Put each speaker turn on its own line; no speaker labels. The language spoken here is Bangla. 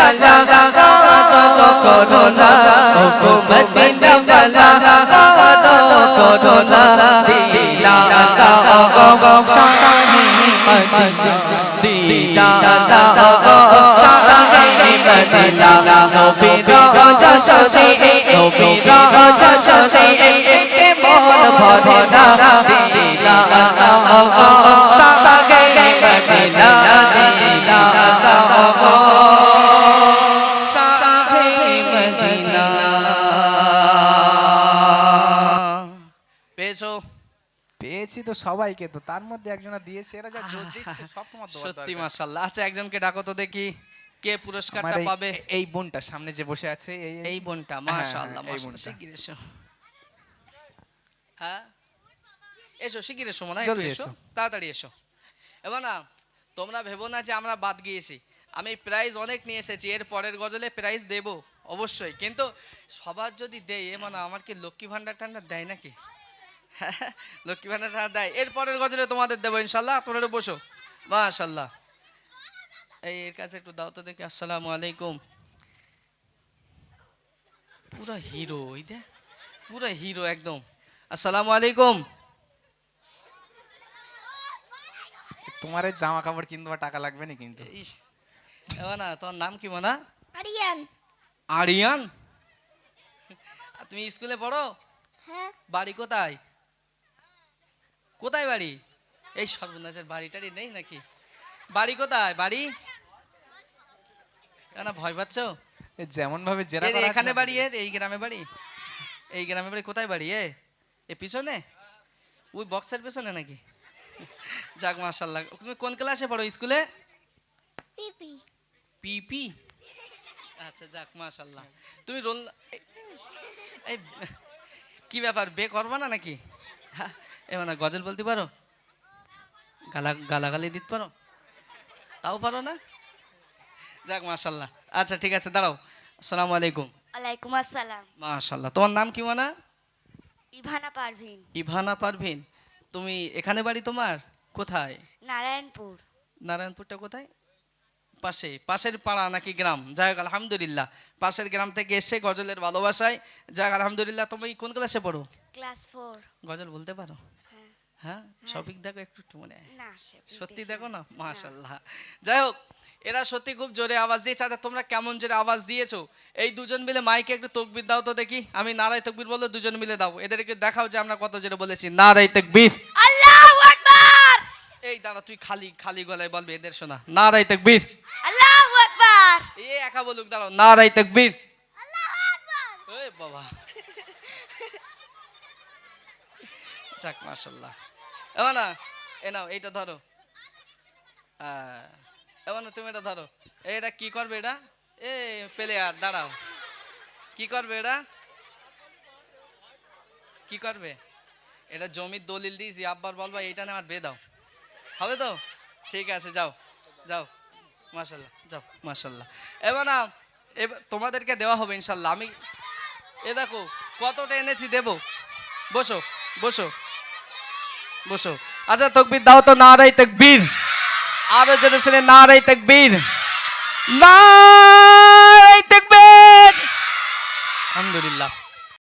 वाला करो कोरोना ओ मदीना वाला करो कोरोना दीना दाओ शाही मदीना दीना दाओ शाही मदीना नबी रोजा शाही नबी रोजा शाही के मन भरे ना दीना दाओ शाही मदीना दीना दाओ शाही मदीना। পেয়েছো?
পেয়েছি তো সবাইকে, তো তার মধ্যে একজনা দিয়েছে, এরা যা জোর দিচ্ছে সব তোমার দোয়া
সত্যি
দরকার।
মাশাআল্লাহ। আচ্ছা একজনকে ডাকো তো দেখি কে পুরস্কারটা
আমার
পাবে।
এই বোনটা সামনে যে বসে আছে,
এই বোনটা
হ্যাঁ,
মাশাআল্লাহ
এই
মাশাআল্লাহ।
বোনটা।
শিগগির এসো। হ্যাঁ এসো শিগগির এসো, মনে হয়
জলদি
এসো,
এসো।
তাড়াতাড়ি এসো। এবার না তোমরা ভেবো না যে আমরা বাদ গিয়েছি, আমি প্রাইজ অনেক নিয়ে এসেছি, এর পরের গজলে প্রাইজ দেব অবশ্যই, কিন্তু সবার যদি দেয় মানে আমার কি লক্ষ্মী ভান্ডার টান্ডার দেয় নাকি? লক্ষ্মী ভান্ডার টান্ডার দেয়, এর পরের গজলে তোমাদের দেবো ইনশাল্লাহ। তোমরা বসো মাশাআল্লাহ। এই এর কাছে একটু দাও তো দেখি। আসসালামু আলাইকুম। পুরা হিরো, ওই দে পুরা হিরো একদম। আসসালামু আলাইকুম।
তোমার এই জামা কাপড় কিনতে টাকা লাগবে না কিন্তু।
এবার না তোমার নাম কি মানা?
আরিয়ান।
আরিয়ান? তুমি স্কুলে পড়ো?
হ্যাঁ।
বাড়ি কোথায়? কোথায় বাড়ি? এই সর্বনাশের বাড়ি টাড়ি নেই নাকি? বাড়ি কোথায়? বাড়ি কেন ভয় পাচ্ছ?
যেমন ভাবে জেরা
এর
করা
এখানে
আছে,
বাড়ি, এর এই গ্রামে বাড়ি? এই গ্রামে বাড়ি কোথায় বাড়ি? এ পিছনে ওই বক্সের পিছনে নাকি? যাক মাশাআল্লাহ। তুমি কোন ক্লাসে পড়ো স্কুলে?
পিপি।
পিপি? আচ্ছা যাক মাশাআল্লাহ। তুমি রোল এই কি ব্যাপার, বে করবা না নাকি? এবার না গজল বলতে পারো? গালাগালি দিতে পারো? তাও পারো না? যাক মাশাআল্লাহ। আচ্ছা ঠিক আছে দাঁড়াও। আসসালামু আলাইকুম।
ওয়ালাইকুম আসসালাম।
মাশাআল্লাহ। তোমার নাম কি মানা?
ইভানা পারভিন।
ইভানা পারভিন। তুমি এখানে বাড়ি তোমার? কোথায়?
নারায়ণপুর।
নারায়ণপুরটা কোথায়? পাশে, পাশের পাড়া নাকি গ্রাম? যাক আলহামদুলিল্লাহ, পাশের গ্রাম থেকে এসে গজলের ভালোবাসায়। যাক আলহামদুলিল্লাহ। তুমি কোন ক্লাসে পড়ো?
ক্লাস 4।
গজল বলতে পারো?
হ্যাঁ।
হ্যাঁ শফিক দেখো একটু একটু মনে হয়।
না
সত্যি দেখো না? মাশাআল্লাহ। যাই হোক এরা সত্যি খুব জোরে আওয়াজ দিয়েছে। আচ্ছা তোমরা কেমন জোরে আওয়াজ দিয়েছো? এই দুজন মিলে মাইকে একটু তাকবীর দাও তো দেখি। আমি নারায়ে তাকবীর বলবো, দুজন মিলে দাও। এদেরকে দেখাও যে আমরা কত জোরে বলেছি নারায়ে তাকবীর।
আল্লাহু আকবার।
এই দাঁড়া, তুই খালি খালি গলায় বলবি, এদের শোনা। নারায়ে তাকবীর।
আল্লাহু আকবার।
এই একা বলুক, দাঁড়াও। নারায়ে তাকবীর।
আল্লাহু আকবার।
ওই বাবা। যাক মাশাআল্লাহ। এবার না এ নাও এইটা ধরো। এবার না তুমি এটা ধরো। এটা কি করবে? এটা এ প্লেয়ার, দাঁড়াও। কি করবে এটা? কি করবে এটা? জমির দলিল দিয়েছি, আব্বার বলবা এইটা না আমার বে দাও, হবে তো? ঠিক আছে যাও যাও মাশাআল্লাহ, যাও মাশাআল্লাহ। এবার না এবার তোমাদেরকে দেওয়া হবে ইনশাল্লাহ। আমি এ দেখো কতটা এনেছি, দেবো। বসো বসো বসো। আচ্ছা তাকবীর দাও তো। নারায়ে তাকবীর। আরো জোরে শুনে নারায়ে তাকবীর। নারায়ে তাকবীর। আলহামদুলিল্লাহ।